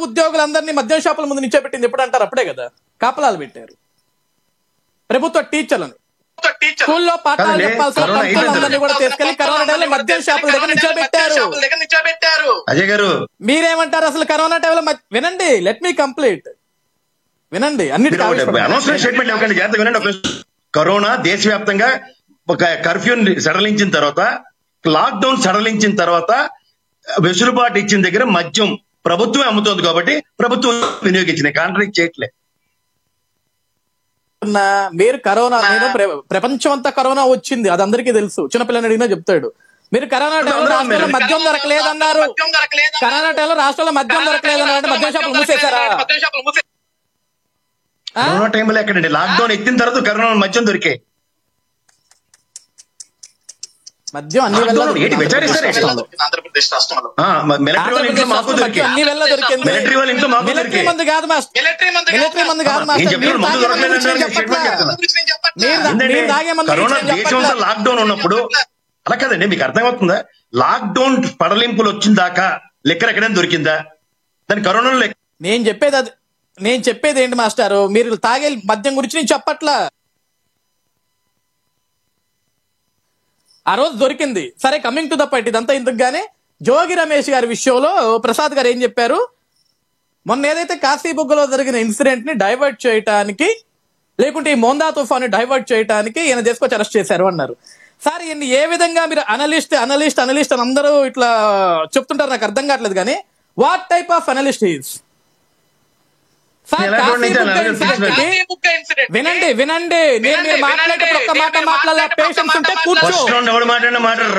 ఉద్యోగులందరినీ మద్యం షాపుల ముందు నిల్చోబెట్టింది ఎప్పుడు అంటారు? అప్పుడే కదా కాపలాలు పెట్టారు ప్రభుత్వ టీచర్లను. స్కూల్లో పాఠాలు చెప్పాల్సిన పంతులందరినీ కూడా తీసుకెళ్లి కరోనా టైంలో మద్యం షాపుల దగ్గర నిల్చోబెట్టారు. అజయ్ గారు మీరేమంటారు అసలు కరోనా టైంలో? వినండి, లెట్ మీ కంప్లీట్, వినండి. అనవసరం స్టేట్మెంట్ ఇవ్వకండి, జాగ్రత్తగా వినండి. కరోనా దేశవ్యాప్తంగా ఒక కర్ఫ్యూ సడలించిన తర్వాత, లాక్డౌన్ సడలించిన తర్వాత వెసులుబాటు ఇచ్చిన దగ్గర మద్యం ప్రభుత్వం అమ్ముతోంది కాబట్టి ప్రభుత్వం వినియోగించింది, కాంట్రాక్ట్ చేయట్లే. మీరు కరోనా, నేను ప్రపంచం అంతా కరోనా వచ్చింది, అది అందరికీ తెలుసు, చిన్నపిల్లని అడిగినా చెప్తాడు. మీరు కరోనా టైంలో రాష్ట్రంలో మద్యం దొరకలేదన్నారు, కరోనా టైంలో రాష్ట్రంలో మద్యం దొరకలేదన్నారు, మద్యం షాపులు మూసేశారా? కరోనా టైంలో ఎక్కడండి? లాక్డౌన్ ఎత్తిన తర్వాత కరోనా మద్యం దొరికే మద్యం అన్ని మిలిటరీ వాళ్ళ ఇంట్లో మాకు మిలిటరీ మందు కాదు మాస్టర్, కరోనా దేశంలో లాక్డౌన్ ఉన్నప్పుడు అలా కదండి, మీకు అర్థమవుతుందా? లాక్డౌన్ పడలింపులు వచ్చిన దాకా లెక్కర్ ఎక్కడైనా దొరికిందా? దాని కరోనా నేను చెప్పేది ఏంటి మాస్టారు, మీరు తాగే మద్యం గురించి నేను చెప్పట్లా. ఆ రోజు దొరికింది సరే, కమింగ్ టు ద పాయింట్. ఇదంతా ఇందుకు గానీ జోగి రమేష్ గారి విషయంలో ప్రసాద్ గారు ఏం చెప్పారు, మొన్న ఏదైతే కాశీబుగ్గలో జరిగిన ఇన్సిడెంట్ ని డైవర్ట్ చేయడానికి, లేకుంటే ఈ మోందా తుఫాన్ డైవర్ట్ చేయడానికి ఈయన తీసుకొచ్చి అరెస్ట్ చేశారు అన్నారు. సార్ ఈయన్ని ఏ విధంగా మీరు అనలిస్ట్ అనలిస్ట్ అనలిస్ట్ అని అందరూ ఇట్లా చెప్తుంటారు, నాకు అర్థం కావట్లేదు. కానీ what type of analyst is? వినండి వినండి, నేను మీరు మాట్లాడేటప్పుడు ఒక్క మాట మాట్లాడాల, పేషెన్స్ ఉంటే కూర్చో.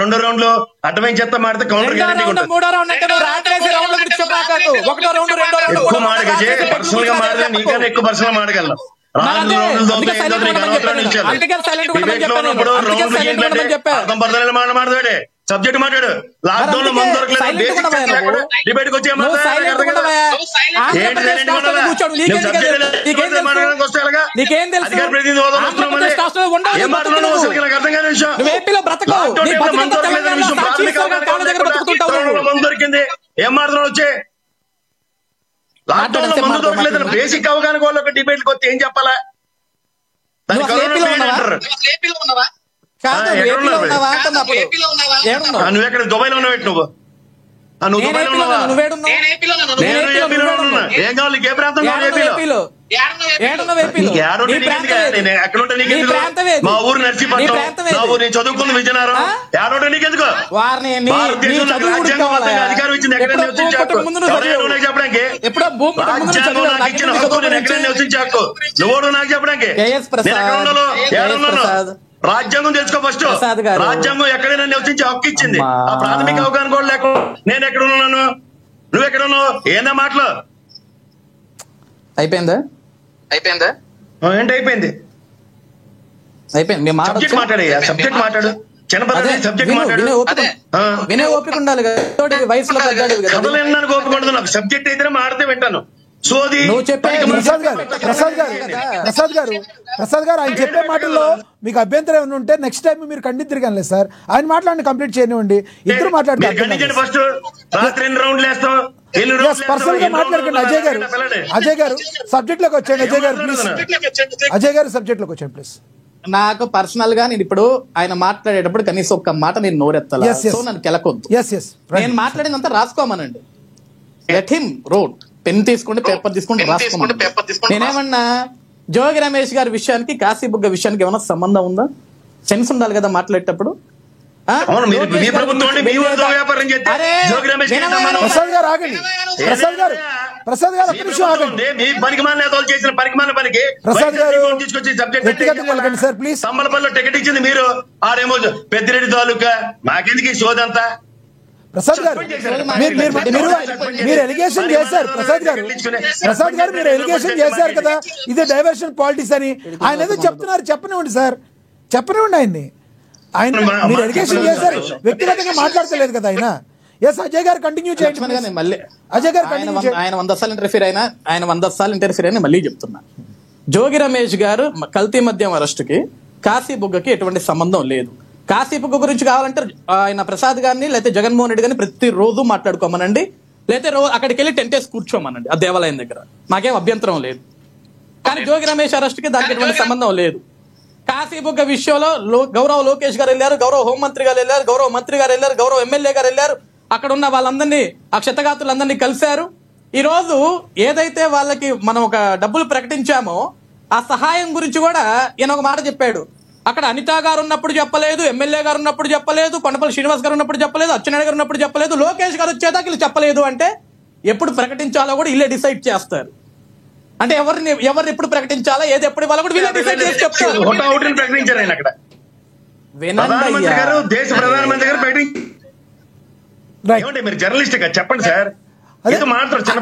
రెండో రౌండ్ లో అడ్డమైన చెత్త మాడితే కౌంటర్ మూడో రౌండ్ అంటే నువ్వు రాట్లేసే రౌండ్ గురించి చెప్పాకు. ఒకటో రౌండ్ రెండో రౌండ్ పర్సనల్ గా మాడగా నీకన్నా ఎక్కువ పర్సనల్ మాడగలను. మాట్లాడే సబ్జెక్ట్ మాట్లాడు. లాక్డౌన్ లో మందు దొరకలేదు, డిబేట్ వచ్చి మందు దొరికింది ఏం మాట్లాడు వచ్చే. లాక్డౌన్ లో మందు దొరకలేదు బేసిక్ అవగాహన వాళ్ళు ఒక డిబేట్ వచ్చి ఏం చెప్పాలా? నువ్వెక్కడ దుబాయ్ లో ఉన్నావు? నువ్వు దుబాయ్ లో ఉన్నావా? ఏం కావాలి? ఏ ప్రాంతం? మా ఊరు నర్సీపట్నం, మా ఊరు నేను చదువుకుంది విజయనగరం. ఏడోట నీకెందుకు? అధికారం ఇచ్చింది ఎక్కడైనా చెప్పడానికి, రాజ్యాంగం నాకు ఇచ్చిన హక్కు నేను ఎక్కడైనా నివసించే హక్కు. నువ్వు నాకు చెప్పడానికి రాజ్యాంగం తెలుసుకో ఫస్ట్. రాజ్యాంగం ఎక్కడైనా నివసించే హక్కు ఇచ్చింది, ఆ ప్రాథమిక అవగాహన కూడా లేకుండా నేను ఎక్కడ ఉన్నాను, నువ్వు ఎక్కడ ఉన్నావు? ఏందా మాటలు? అయిపోయిందా? ఏంటి అయిపోయింది? సబ్జెక్ట్ మాట్లాడే సబ్జెక్ట్ మాట్లాడు. సబ్జెక్ట్ మాట్లాడు. వినే ఓపిక ఉండాలి కదా, వయసులో కథలు వినడానికి ఓపిక ఉండదు నాకు. సబ్జెక్ట్ అయితేనే మాడితే వింటాను. ప్రసాద్ గారు ఆయన చెప్పే మాటల్లో మీకు అభ్యంతరం ఏమైనా ఉంటే నెక్స్ట్ టైం మీరు ఖండితురు కానీ సార్, ఆయన మాట్లాడి కంప్లీట్ చేయనివ్వండి. ఇద్దరు మాట్లాడుతున్నారు. పర్సనల్ గా మాట్లాడకండి. అజయ్ గారు సబ్జెక్ట్ లోకి వచ్చాను. అజయ్ గారు ప్లీజ్, అజయ్ గారు సబ్జెక్ట్ లోకి వచ్చాను ప్లీజ్. నాకు పర్సనల్ గా నేను ఇప్పుడు ఆయన మాట్లాడేటప్పుడు కనీసం ఒక్క మాట నేను నోరెత్తాలి, నన్ను కెలకొద్దు. నేను మాట్లాడినంత రాసుకోమనండి. లెట్ హిమ్ రోడ్, పెన్ తీసుకోండి, పేపర్ తీసుకోండి, రాసుకోండి. నేనేమన్నా జోగి రమేష్ గారి విషయానికి కాశీబుగ్గ విషయానికి ఏమైనా సంబంధం ఉందా? సెన్స్ ఉండాలి కదా మాట్లాడేటప్పుడు. సంబలపల్లిలో టికెట్ ఇచ్చింది మీరు, ఆరేమో పెద్దిరెడ్డి తాలూకా. మాకెందుకు ఈ సోదంతా? ప్రసాద్ గారు మీరు ఎలిగేషన్ చేశారు. ప్రసాద్ గారు మీరు ఎలిగేషన్ చేశారు కదా, ఇదే డైవర్షన్ పాలిటిక్స్ అని. ఆయన ఏదో చెప్తున్నారు, చెప్పనివ్వండి సార్, చెప్పనివ్వండి ఆయన్ని. ఆయన మీరు ఎలిగేషన్ చేశారు, వ్యక్తిగతంగా మాట్లాడతలేదు కదా ఆయన. అజయ్ గారు కంటిన్యూ చేయండి. అజయ్ గారు ఆయన 100 సార్లు ఇంటర్ఫీర్ అయినా మళ్ళీ చెప్తున్నా. జోగి రమేష్ గారు కల్తీ మద్యం అరెస్టుకి కాశీబుగ్గకి ఎటువంటి సంబంధం లేదు. కాశీబుగ్గ గురించి కావాలంటే ఆయన ప్రసాద్ గారిని లేకపోతే జగన్మోహన్ రెడ్డి గారిని ప్రతిరోజు మాట్లాడుకోమనండి, లేకపోతే అక్కడికి వెళ్ళి టెంట్ వేసి కూర్చోమనండి ఆ దేవాలయం దగ్గర, మాకేం అభ్యంతరం లేదు. కానీ జోగి రమేష్ అరెస్ట్ కి దానికి ఎటువంటి సంబంధం లేదు. కాశీబుగ్గ విషయంలో గౌరవ లోకేష్ గారు వెళ్ళారు, గౌరవ హోంమంత్రి గారు వెళ్ళారు, గౌరవ మంత్రి గారు వెళ్ళారు, గౌరవ ఎమ్మెల్యే గారు వెళ్ళారు, అక్కడ ఉన్న వాళ్ళందరినీ ఆ క్షతగాతులందరినీ కలిశారు. ఈ రోజు ఏదైతే వాళ్ళకి మనం ఒక డబ్బులు ప్రకటించామో ఆ సహాయం గురించి కూడా ఈయన ఒక మాట చెప్పాడు. అక్కడ అనితా గారు ఉన్నప్పుడు చెప్పలేదు, ఎమ్మెల్యే గారు ఉన్నప్పుడు చెప్పలేదు, కొండపల్లి శ్రీనివాస్ గారు ఉన్నప్పుడు చెప్పలేదు, అచ్చెన్నాయుడు గారు ఉన్నప్పుడు చెప్పలేదు, లోకేష్ గారు వచ్చేదాకా వీళ్ళు చెప్పలేదు. అంటే ఎప్పుడు ప్రకటించాలో కూడా వీళ్ళే డిసైడ్ చేస్తారు. అంటే ఎవరిని ఎప్పుడు ప్రకటించాలా, ఏది ఎప్పుడు ఇవ్వాలో కూడా వీళ్ళే డిసైడ్ చేసి చెప్తారు. ప్రకటించారు ఆయన అక్కడ. వినండి గారు దేశ ప్రధానమంత్రి గారు ప్రకటించారు. మీరు జర్నలిస్ట్ గా చెప్పండి సార్, మాట్లాడతారు.